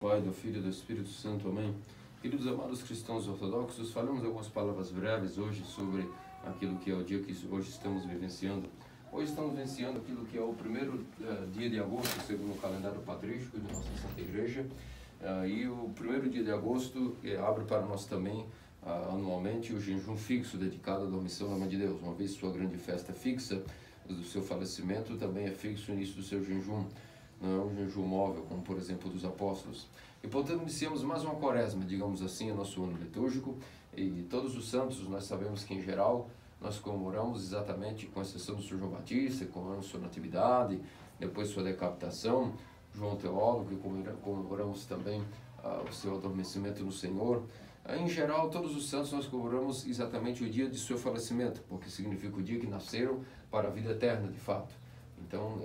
Pai, do Filho e do Espírito Santo, amém. Queridos amados cristãos ortodoxos, falamos algumas palavras breves hoje sobre aquilo que é o dia que hoje estamos vivenciando. Hoje estamos vivenciando aquilo que é o primeiro dia de agosto, segundo o calendário patrístico de nossa Santa Igreja. E o primeiro dia de agosto abre para nós também, anualmente, o jejum fixo dedicado à dormição da Mãe de Deus. Uma vez sua grande festa fixa do seu falecimento, também é fixo o início do seu jejum. Não é um jejum móvel, como por exemplo dos apóstolos. E portanto iniciamos mais uma quaresma, digamos assim, o nosso ano litúrgico. E todos os santos, nós sabemos que em geral nós comemoramos exatamente, com exceção do São João Batista, comemoramos sua natividade, depois sua decapitação, João Teólogo, e comemoramos também o seu adormecimento no Senhor. Em geral, todos os santos nós comemoramos exatamente o dia de seu falecimento, porque significa o dia que nasceram para a vida eterna, de fato. Então,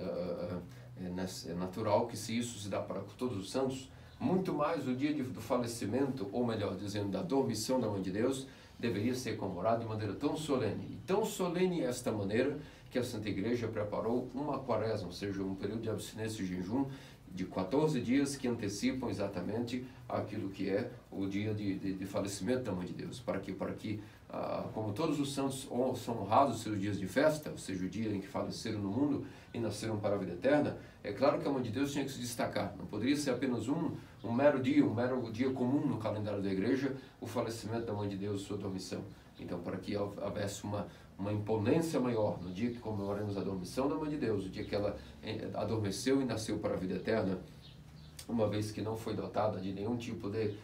é natural que se isso se dá para todos os santos, muito mais o dia do falecimento, ou melhor dizendo, da dormição da Mãe de Deus, deveria ser comemorado de maneira tão solene. E tão solene esta maneira que a Santa Igreja preparou uma quaresma, ou seja, um período de abstinência e jejum de 14 dias que antecipam exatamente aquilo que é o dia de falecimento da Mãe de Deus. Para que como todos os santos são honrados os seus dias de festa, ou seja, o dia em que faleceram no mundo e nasceram para a vida eterna, é claro que a Mãe de Deus tinha que se destacar. Não poderia ser apenas um mero dia comum no calendário da Igreja, o falecimento da Mãe de Deus e sua dormição. Então, para que houvesse uma imponência maior no dia que comemoramos a dormição da Mãe de Deus, o dia que ela adormeceu e nasceu para a vida eterna, uma vez que não foi dotada de nenhum tipo de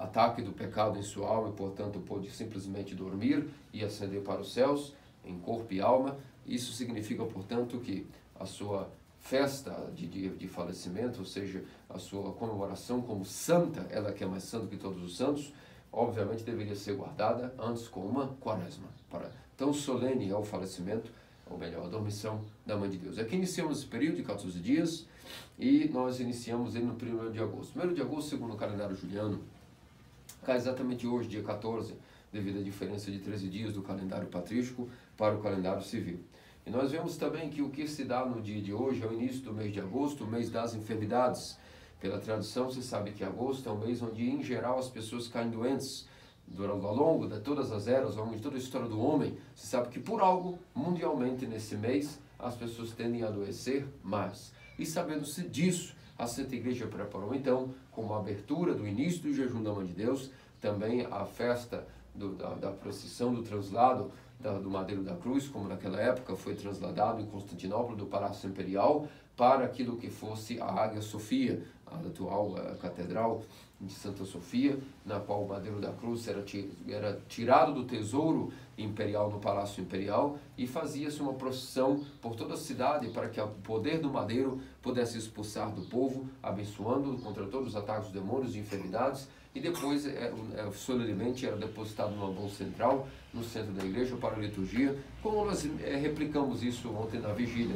ataque do pecado em sua alma e, portanto, pôde simplesmente dormir e ascender para os céus, em corpo e alma. Isso significa, portanto, que a sua festa de falecimento, ou seja, a sua comemoração como santa, ela que é mais santa que todos os santos, obviamente deveria ser guardada antes com uma quaresma. Tão solene é o falecimento, ou melhor, a dormição da Mãe de Deus. Aqui iniciamos esse período de 14 dias e nós iniciamos ele no 1º de agosto. 1º de agosto, segundo o calendário juliano, cai exatamente hoje, dia 14, devido à diferença de 13 dias do calendário patrístico para o calendário civil. E nós vemos também que o que se dá no dia de hoje é o início do mês de agosto, o mês das enfermidades. Pela tradição, se sabe que agosto é um mês onde, em geral, as pessoas caem doentes. Ao longo de todas as eras, ao longo de toda a história do homem, se sabe que por algo, mundialmente, nesse mês, as pessoas tendem a adoecer mais. E sabendo-se disso, a Santa Igreja preparou, então, como a abertura do início do jejum da Mãe de Deus, também a festa da procissão do translado do Madeiro da Cruz, como naquela época foi transladado em Constantinopla, do Palácio Imperial, para aquilo que fosse a Águia Sofia, a atual Catedral de Santa Sofia, na qual o Madeiro da Cruz era tirado do tesouro imperial no Palácio Imperial e fazia-se uma procissão por toda a cidade para que o poder do madeiro pudesse expulsar do povo, abençoando contra todos os ataques dos demônios e enfermidades, e depois solenemente era depositado numa mão central no centro da igreja para a liturgia, como nós replicamos isso ontem na vigília.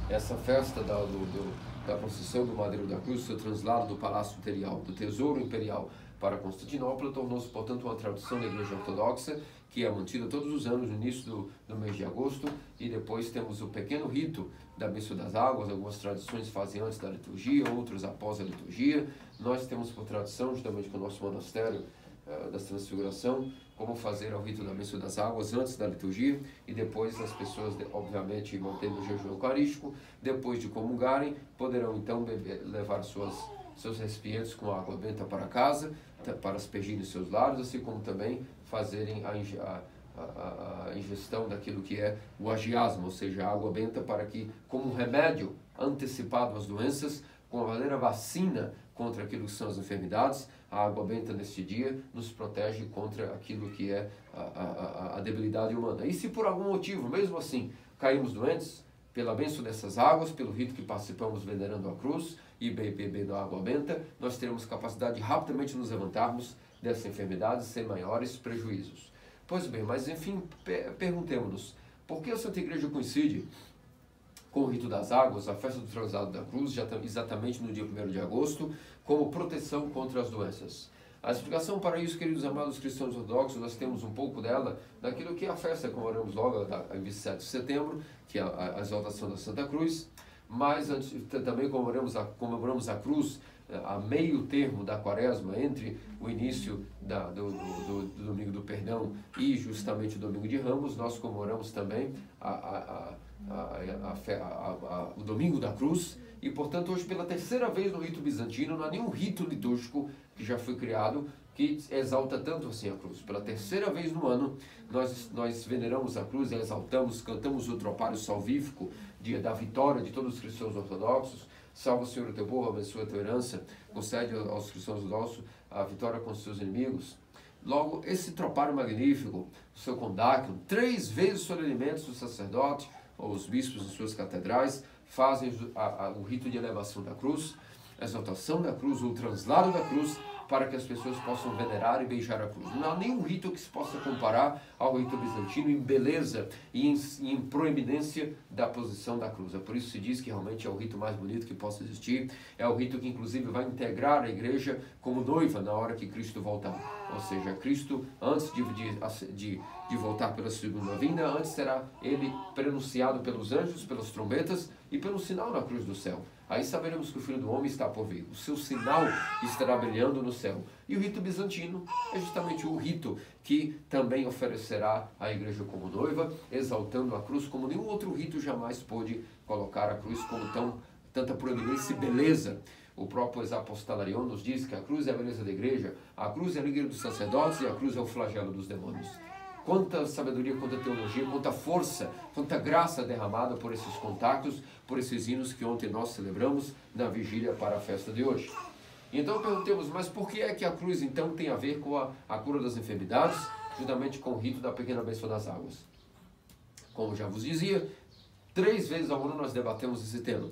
Essa festa da procissão do Madeiro da Cruz, seu translado do Palácio Imperial, do Tesouro Imperial para Constantinopla, tornou-se, portanto, uma tradição da Igreja Ortodoxa, que é mantida todos os anos no início do mês de agosto, e depois temos o pequeno rito da Bênção das Águas. Algumas tradições fazem antes da liturgia, outras após a liturgia. Nós temos por tradição, juntamente com o nosso monastério da Transfiguração, como fazer o rito da Bênção das Águas antes da liturgia, e depois as pessoas, obviamente, mantendo o jejum eucarístico, depois de comungarem, poderão então levar seus recipientes com água benta para casa, para aspergirem seus lares, assim como também fazerem a ingestão daquilo que é o agiasmo, ou seja, a água benta, para que, como um remédio antecipado às doenças, com a verdadeira vacina contra aquilo que são as enfermidades, a água benta neste dia nos protege contra aquilo que é a debilidade humana. E se por algum motivo, mesmo assim, caímos doentes, pela bênção dessas águas, pelo rito que participamos venerando a cruz e bebendo a água benta, nós teremos capacidade de rapidamente nos levantarmos dessa enfermidade sem maiores prejuízos. Pois bem, mas enfim, perguntemos-nos, por que a Santa Igreja coincide com o rito das águas, a festa do translado da cruz, exatamente no dia 1º de agosto, como proteção contra as doenças? A explicação para isso, queridos amados cristãos ortodoxos, nós temos um pouco dela naquilo que é a festa que comemoramos logo em 27 de setembro, que é a exaltação da Santa Cruz. mas antes, também comemoramos a cruz a meio termo da quaresma, entre o início do domingo do perdão e justamente o domingo de Ramos. Nós comemoramos também o domingo da cruz, e portanto hoje pela terceira vez no rito bizantino, não há nenhum rito litúrgico que já foi criado que exalta tanto assim a cruz. Pela terceira vez no ano nós veneramos a cruz, exaltamos, cantamos o tropário salvífico da vitória de todos os cristãos ortodoxos. Salva, Senhor, o teu povo, abençoa a tua herança, concede aos cristãos ortodoxos a vitória contra os seus inimigos. Logo, esse tropário magnífico, o seu condáquilo, 3 vezes solenemente os sacerdotes ou os bispos em suas catedrais fazem o rito de elevação da cruz, a exaltação da cruz, o translado da cruz, para que as pessoas possam venerar e beijar a cruz. Não há nenhum rito que se possa comparar ao rito bizantino em beleza e em proeminência da posição da cruz. É por isso que se diz que realmente é o rito mais bonito que possa existir. É o rito que inclusive vai integrar a igreja como noiva na hora que Cristo voltar. Ou seja, Cristo, antes de voltar pela segunda vinda, antes será ele prenunciado pelos anjos, pelas trombetas e pelo sinal na cruz do céu. Aí saberemos que o Filho do Homem está por vir. O seu sinal estará brilhando no céu. E o rito bizantino é justamente o rito que também oferecerá a igreja como noiva, exaltando a cruz como nenhum outro rito jamais pôde colocar a cruz como tanta proeminência e beleza. O próprio Apostolarion nos diz que a cruz é a beleza da igreja, a cruz é a alegria dos sacerdotes e a cruz é o flagelo dos demônios. Quanta sabedoria, quanta teologia, quanta força, quanta graça derramada por esses contatos, por esses hinos que ontem nós celebramos na vigília para a festa de hoje. Então perguntemos, mas por que é que a cruz então tem a ver com a cura das enfermidades, juntamente com o rito da pequena bênção das águas? Como já vos dizia, 3 vezes ao ano nós debatemos esse tema.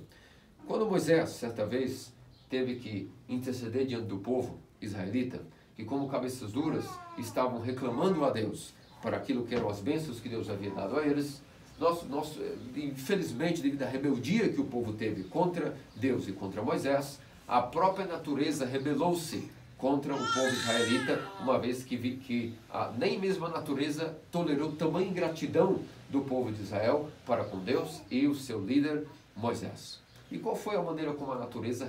Quando Moisés, certa vez, teve que interceder diante do povo israelita, que como cabeças duras estavam reclamando a Deus para aquilo que eram as bênçãos que Deus havia dado a eles, infelizmente, devido à rebeldia que o povo teve contra Deus e contra Moisés, a própria natureza rebelou-se contra o povo israelita, uma vez que nem mesmo a natureza tolerou tamanha ingratidão do povo de Israel para com Deus e o seu líder Moisés. E qual foi a maneira como a natureza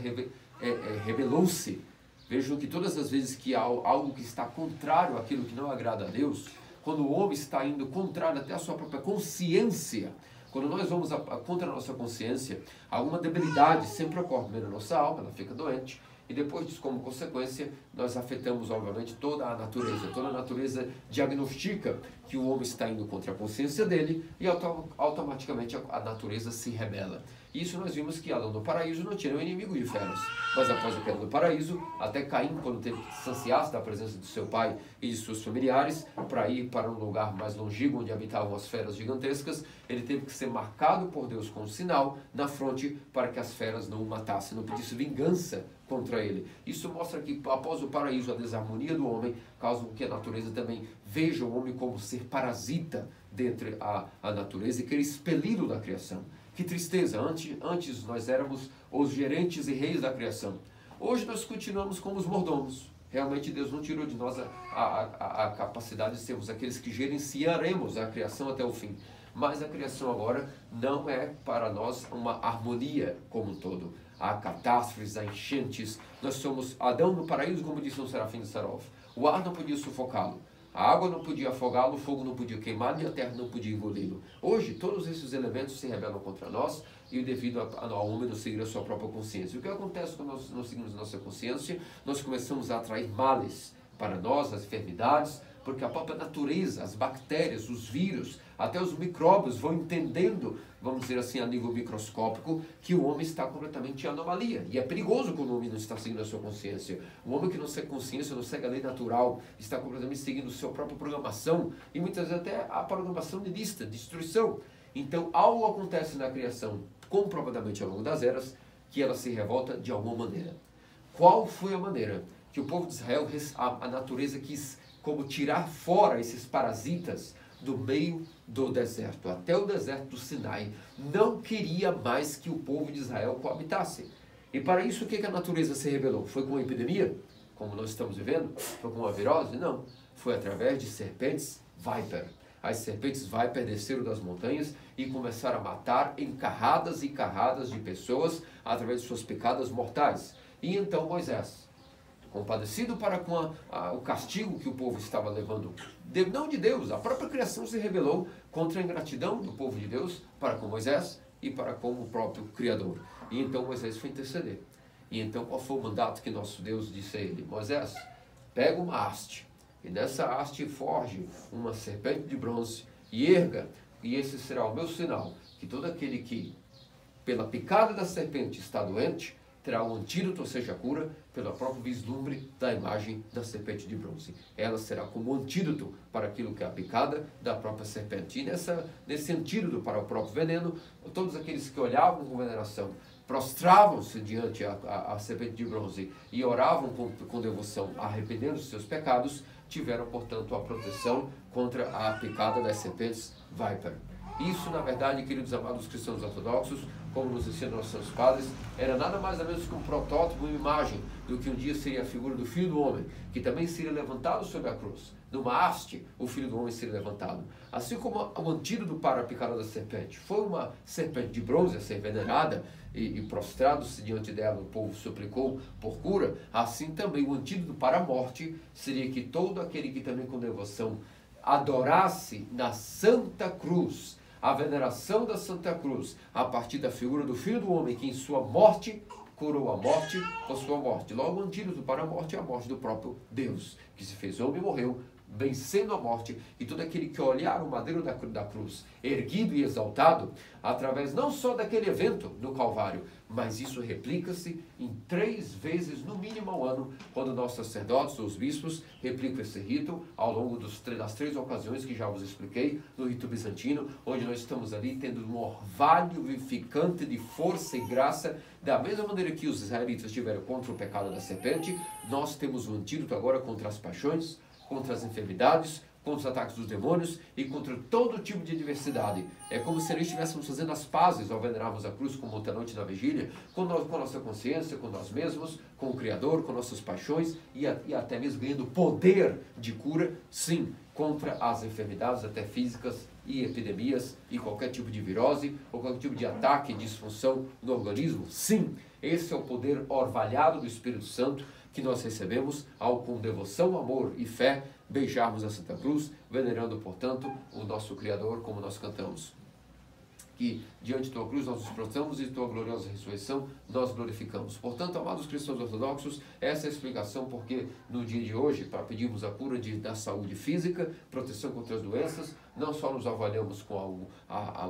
rebelou-se? Vejam que todas as vezes que há algo que está contrário àquilo que não agrada a Deus, quando o homem está indo contrário até a sua própria consciência, quando nós vamos contra a nossa consciência, alguma debilidade sempre ocorre na nossa alma, ela fica doente, e depois disso, como consequência, nós afetamos, obviamente, toda a natureza diagnostica que o homem está indo contra a consciência dele, e automaticamente a natureza se rebela. Isso nós vimos que Adão no paraíso não tinha um inimigo de feras, mas após a queda do paraíso, até Caim, quando teve que distanciar-se da presença de seu pai e de seus familiares, para ir para um lugar mais longínquo, onde habitavam as feras gigantescas, ele teve que ser marcado por Deus com um sinal na fronte para que as feras não o matassem, não pedissem vingança contra ele. Isso mostra que após o paraíso, a desarmonia do homem causa que a natureza também veja o homem como ser parasita dentre a natureza e querer expeli-lo da criação. Que tristeza, antes nós éramos os gerentes e reis da criação. Hoje nós continuamos como os mordomos. Realmente Deus não tirou de nós a capacidade de sermos aqueles que gerenciaremos a criação até o fim. Mas a criação agora não é para nós uma harmonia como um todo. Há catástrofes, há enchentes. Nós somos Adão no paraíso, como disse o Serafim de Sarov. O ar não podia sufocá-lo. A água não podia afogá-lo, o fogo não podia queimá-lo e a terra não podia engoli-lo. Hoje, todos esses elementos se rebelam contra nós e devido ao homem não seguir a sua própria consciência. O que acontece quando nós não seguimos a nossa consciência? Nós começamos a atrair males para nós, as enfermidades, porque a própria natureza, as bactérias, os vírus, até os micróbios vão entendendo, vamos dizer assim, a nível microscópico, que o homem está completamente em anomalia. E é perigoso quando o homem não está seguindo a sua consciência. O homem que não segue consciência, não segue a lei natural, está completamente seguindo a sua própria programação, e muitas vezes até a programação de destruição. Então, algo acontece na criação, comprovadamente ao longo das eras, que ela se revolta de alguma maneira. Qual foi a maneira que o povo de Israel, a natureza quis como tirar fora esses parasitas do meio do deserto, até o deserto do Sinai, não queria mais que o povo de Israel coabitasse. E para isso, o que a natureza se rebelou? Foi com uma epidemia, como nós estamos vivendo? Foi com uma virose? Não. Foi através de serpentes, viper. as serpentes Viper desceram das montanhas e começaram a matar em carradas e carradas de pessoas através de suas picadas mortais. E então Moisés, compadecido para com o castigo que o povo estava levando, não de Deus, a própria criação se rebelou contra a ingratidão do povo de Deus para com Moisés e para com o próprio Criador. E então Moisés foi interceder. E então qual foi o mandato que nosso Deus disse a ele? Moisés, pega uma haste, e nessa haste forge uma serpente de bronze, e erga, e esse será o meu sinal, que todo aquele que, pela picada da serpente, está doente, terá um antídoto, ou seja, a cura, pelo próprio vislumbre da imagem da serpente de bronze. Ela será como antídoto para aquilo que é a picada da própria serpente. E nesse antídoto para o próprio veneno, todos aqueles que olhavam com veneração, prostravam-se diante a serpente de bronze e oravam com devoção, arrependendo dos seus pecados, tiveram, portanto, a proteção contra a picada das serpentes Viper. Isso, na verdade, queridos amados cristãos ortodoxos, como nos ensinam nossos santos padres, era nada mais ou menos que um protótipo, uma imagem do que um dia seria a figura do Filho do Homem, que também seria levantado sobre a cruz. Numa haste, o Filho do Homem seria levantado. Assim como o antídoto para a picada da serpente foi uma serpente de bronze a ser venerada, e prostrado-se diante dela, o povo suplicou por cura, assim também o antídoto para a morte seria que todo aquele que também com devoção adorasse na Santa Cruz, a veneração da Santa Cruz, a partir da figura do Filho do Homem, que em sua morte curou a morte com sua morte. Logo, o antídoto para a morte é a morte do próprio Deus, que se fez homem e morreu, vencendo a morte, e todo aquele que olhar o madeiro da cruz, erguido e exaltado, através não só daquele evento no Calvário, mas isso replica-se em 3 vezes, no mínimo ao ano, quando nossos sacerdotes, os bispos, replicam esse rito ao longo das 3 ocasiões que já vos expliquei, no rito bizantino, onde nós estamos ali tendo um orvalho vivificante de força e graça, da mesma maneira que os israelitas tiveram contra o pecado da serpente, nós temos um antídoto agora contra as paixões, contra as enfermidades, contra os ataques dos demônios e contra todo tipo de adversidade. É como se nós estivéssemos fazendo as pazes ao venerarmos a cruz como ontem à noite na vigília, com a nossa consciência, com nós mesmos, com o Criador, com nossas paixões e até mesmo ganhando poder de cura, sim, contra as enfermidades até físicas e epidemias e qualquer tipo de virose ou qualquer tipo de ataque e disfunção no organismo. Sim, esse é o poder orvalhado do Espírito Santo que nós recebemos ao, com devoção, amor e fé, beijarmos a Santa Cruz, venerando, portanto, o nosso Criador, como nós cantamos. Que diante de tua cruz nós nos prostramos e de tua gloriosa ressurreição nós glorificamos. Portanto, amados cristãos ortodoxos, essa é a explicação porque no dia de hoje, para pedirmos a cura da saúde física, proteção contra as doenças, não só nos orvalhamos com o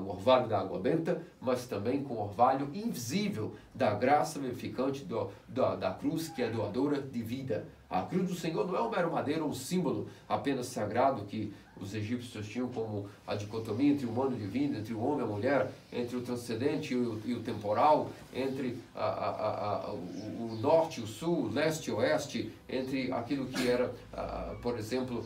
orvalho da água benta, mas também com o orvalho invisível da graça vivificante da cruz, que é doadora de vida. A cruz do Senhor não é um mero madeiro, um símbolo apenas sagrado que os egípcios tinham como a dicotomia entre o humano e o divino, entre o homem e a mulher, entre o transcendente e o temporal, entre o norte e o sul, o leste e o oeste, entre aquilo que era, por exemplo,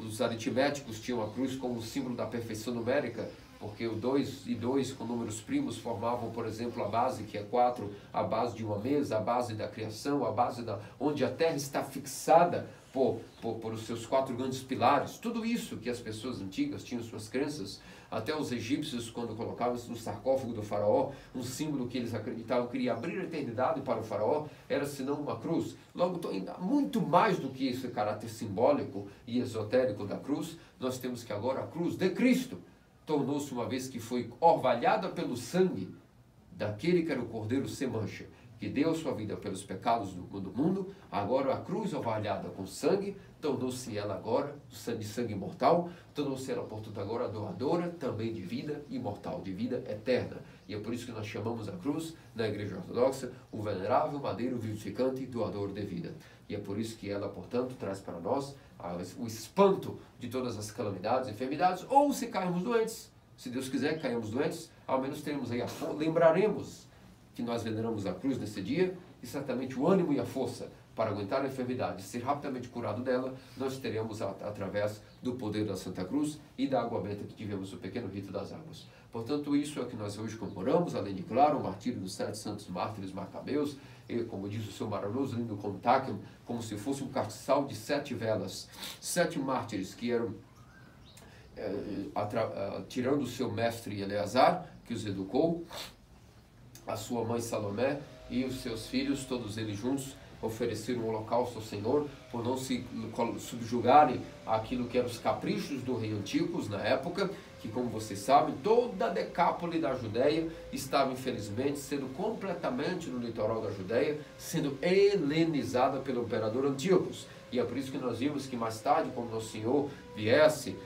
os aritméticos tinham a cruz como símbolo da perfeição numérica, porque o 2 e 2 com números primos formavam, por exemplo, a base que é 4, a base de uma mesa, a base da criação, a base onde a terra está fixada por os seus 4 grandes pilares. Tudo isso que as pessoas antigas tinham suas crenças, até os egípcios, quando colocavam no sarcófago do faraó, um símbolo que eles acreditavam que iria abrir a eternidade para o faraó, era senão uma cruz. Logo, muito mais do que esse caráter simbólico e esotérico da cruz, nós temos que agora a cruz de Cristo tornou-se, uma vez que foi orvalhada pelo sangue daquele que era o Cordeiro sem mancha, que deu sua vida pelos pecados do mundo, agora a cruz orvalhada com sangue, tornou-se ela agora de sangue imortal, tornou-se ela, portanto, agora doadora também de vida imortal, de vida eterna. E é por isso que nós chamamos a cruz, na Igreja Ortodoxa, o venerável madeiro vivificante e doador de vida. E é por isso que ela, portanto, traz para nós o espanto de todas as calamidades, enfermidades, ou se cairmos doentes, se Deus quiser, caímos doentes, ao menos teremos aí lembraremos que nós veneramos a cruz nesse dia, e certamente o ânimo e a força para aguentar a enfermidade e ser rapidamente curado dela, nós teremos através do poder da Santa Cruz e da água benta que tivemos o pequeno rito das águas. Portanto, isso é o que nós hoje comemoramos, além de, claro, o martírio dos 7 santos mártires macabeus, e, como diz o seu maravilhoso lindo contáquio, como se fosse um castiçal de 7 velas, 7 mártires que eram tirando o seu mestre Eleazar, que os educou, a sua mãe Salomé e os seus filhos, todos eles juntos, ofereceram um holocausto ao Senhor, por não se subjugarem àquilo que eram os caprichos do rei Antíocos na época, que, como vocês sabem, toda a decápole da Judéia estava, infelizmente, sendo completamente no litoral da Judéia, sendo helenizada pelo imperador Antíocos. E é por isso que nós vimos que mais tarde, quando Nosso Senhor viesse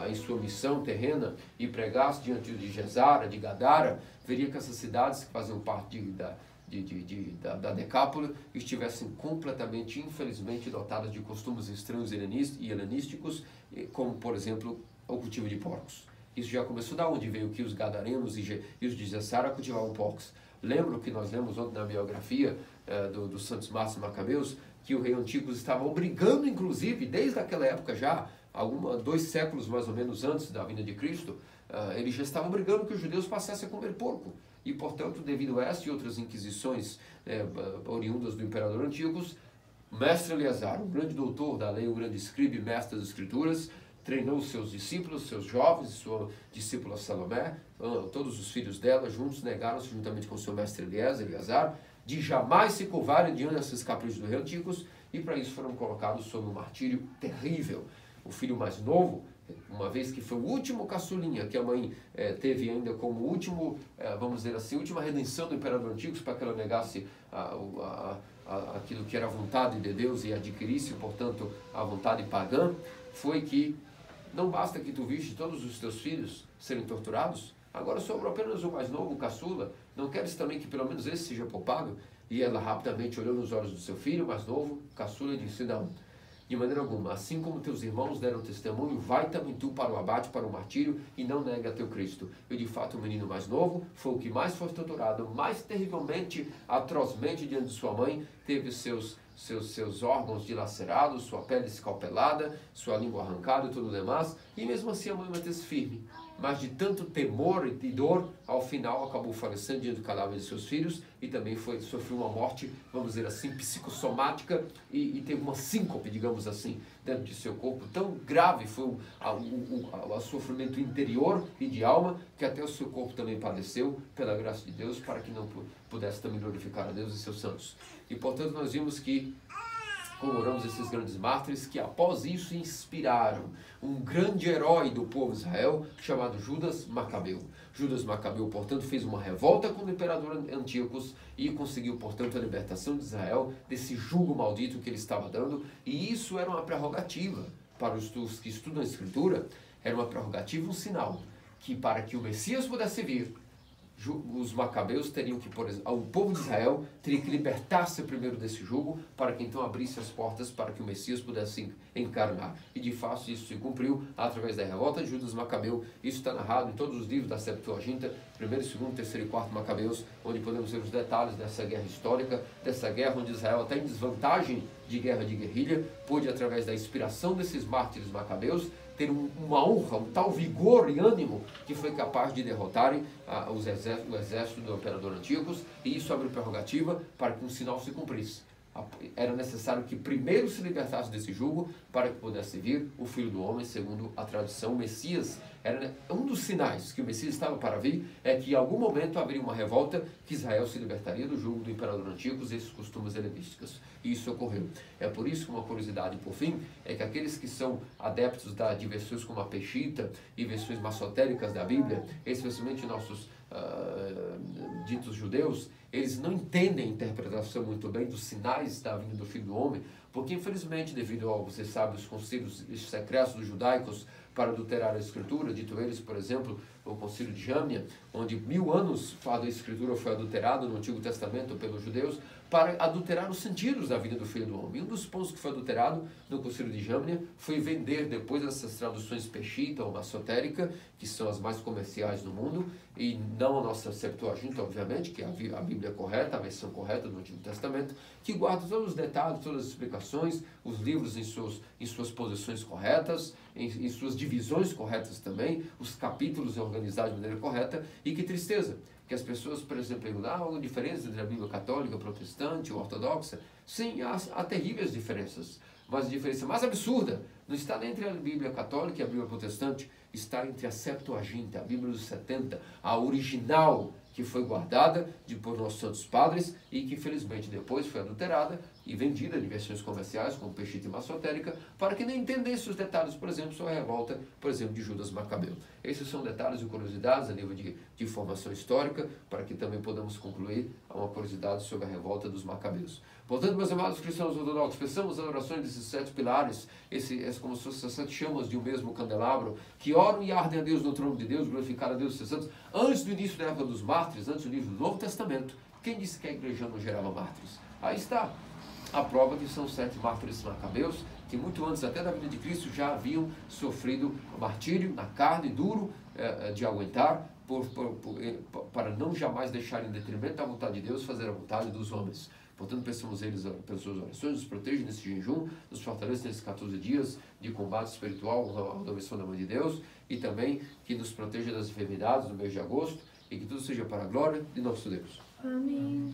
em sua missão terrena e pregasse diante de Gesara, de Gadara, veria que essas cidades que faziam parte da Decápole estivessem completamente, infelizmente, dotadas de costumes estranhos e helenísticos, como, por exemplo, o cultivo de porcos. Isso já começou da onde veio que os gadarenos e os de Gesara cultivavam porcos. Lembro que nós lemos ontem na biografia dos Santos Mártires Macabeus, que o rei Antíocos estava obrigando, inclusive, desde aquela época já, 2 séculos mais ou menos antes da vinda de Cristo, ele já estava obrigando que os judeus passassem a comer porco. E, portanto, devido a esta e outras inquisições oriundas do imperador Antíocos, mestre Eleazar, um grande doutor da lei, um grande escriba e mestre das escrituras, treinou os seus discípulos, seus jovens, sua discípula Salomé, todos os filhos dela, juntos negaram-se juntamente com seu mestre Eleazar, de jamais se curvarem diante desses caprichos do rei Antíocos, e para isso foram colocados sob um martírio terrível. O filho mais novo, uma vez que foi o último caçulinha que a mãe teve ainda como último, vamos dizer assim, última redenção do imperador Antíocos, para que ela negasse aquilo que era a vontade de Deus e adquirisse, portanto, a vontade pagã, foi que não basta que tu viste todos os teus filhos serem torturados, agora sobrou apenas o mais novo, o caçula, não queres também que pelo menos esse seja poupado? E ela rapidamente olhou nos olhos do seu filho mais novo, caçula, e disse: não, de maneira alguma, assim como teus irmãos deram testemunho, vai também tu para o abate, para o martírio, e não nega teu Cristo. E de fato o menino mais novo foi o que mais foi torturado, mais terrivelmente, atrozmente diante de sua mãe, teve seus órgãos dilacerados, sua pele escalpelada, sua língua arrancada e tudo o demais, e mesmo assim a mãe manteve-se firme. Mas de tanto temor e dor, ao final acabou falecendo diante do cadáver de seus filhos e também sofreu uma morte, vamos dizer assim, psicossomática e teve uma síncope, digamos assim, dentro de seu corpo. Tão grave foi o sofrimento interior e de alma, que até o seu corpo também padeceu, pela graça de Deus, para que não pudesse também glorificar a Deus e seus santos. E portanto nós vimos que comemoramos esses grandes mártires que após isso inspiraram um grande herói do povo de Israel chamado Judas Macabeu. Judas Macabeu, portanto, fez uma revolta contra o imperador Antíocos e conseguiu, portanto, a libertação de Israel desse jugo maldito que ele estava dando, e isso era uma prerrogativa para os que estudam a Escritura, era uma prerrogativa, um sinal, que para que o Messias pudesse vir, os macabeus teriam que, por exemplo, o povo de Israel teria que libertar-se primeiro desse jugo, para que então abrisse as portas para que o Messias pudesse encarnar. E de fato isso se cumpriu através da revolta de Judas Macabeu. Isso está narrado em todos os livros da Septuaginta, 1º, 2º, 3º e 4º Macabeus, onde podemos ver os detalhes dessa guerra histórica, dessa guerra onde Israel, até em desvantagem de guerra de guerrilha, pôde, através da inspiração desses mártires macabeus, ter uma honra, um tal vigor e ânimo que foi capaz de derrotarem o exército do imperador Antíocos, e isso abriu prerrogativa para que um sinal se cumprisse. Era necessário que primeiro se libertasse desse jugo para que pudesse vir o Filho do Homem, segundo a tradição. O Messias, era um dos sinais que o Messias estava para vir, é que em algum momento haveria uma revolta, que Israel se libertaria do jugo do imperador Antíocos e esses costumes helenísticos. E isso ocorreu. É por isso que uma curiosidade, por fim, é que aqueles que são adeptos de versões como a Peshita e versões maçotéricas da Bíblia, especialmente nossos ditos judeus, eles não entendem a interpretação muito bem dos sinais da vinda do Filho do Homem, porque infelizmente, devido ao, você sabe, os concílios secretos dos judaicos para adulterar a Escritura, dito eles, por exemplo, o concílio de Jâmnia, onde 1000 anos a Escritura foi adulterada no Antigo Testamento pelos judeus, para adulterar os sentidos da vida do Filho do Homem. E um dos pontos que foi adulterado no concílio de Jâmnia foi vender depois essas traduções Peshita ou maçotérica, que são as mais comerciais do mundo, e não a nossa Septuaginta, obviamente, que é a Bíblia correta, a versão correta do Antigo Testamento, que guarda todos os detalhes, todas as explicações, os livros em suas posições corretas, em suas divisões corretas também, os capítulos organizados de maneira correta. E que tristeza, que as pessoas, por exemplo, perguntam a diferença entre a Bíblia católica, protestante ou ortodoxa. Sim, há terríveis diferenças, mas a diferença mais absurda Não está nem entre a Bíblia católica e a Bíblia protestante, está entre a Septuaginta, a Bíblia dos 70, a original, que foi guardada por nossos santos padres e que infelizmente depois foi adulterada e vendida em versões comerciais como peixita e maçotérica, para que não entendesse os detalhes, por exemplo, sobre a revolta, por exemplo, de Judas Macabeu. Esses são detalhes e curiosidades a nível de informação histórica, para que também podamos concluir uma curiosidade sobre a revolta dos Macabeus. Portanto, meus amados cristãos ortodoxos, pensamos as orações desses 7 pilares, como se fossem 7 chamas de um mesmo candelabro, que oram e ardem a Deus no trono de Deus, glorificar a Deus seus santos, antes do início da época dos mártires, antes do início do Novo Testamento. Quem disse que a igreja não gerava mártires? Aí está a prova que são 7 mártires macabeus, que muito antes até da vida de Cristo já haviam sofrido martírio na carne, duro de aguentar, para não jamais deixar em detrimento da vontade de Deus fazer a vontade dos homens. Portanto, pensamos eles pelas suas orações, nos protege nesse jejum, nos fortalece nesses 14 dias de combate espiritual, da missão da mãe de Deus, e também que nos proteja das enfermidades no mês de agosto, e que tudo seja para a glória de nosso Deus. Amém.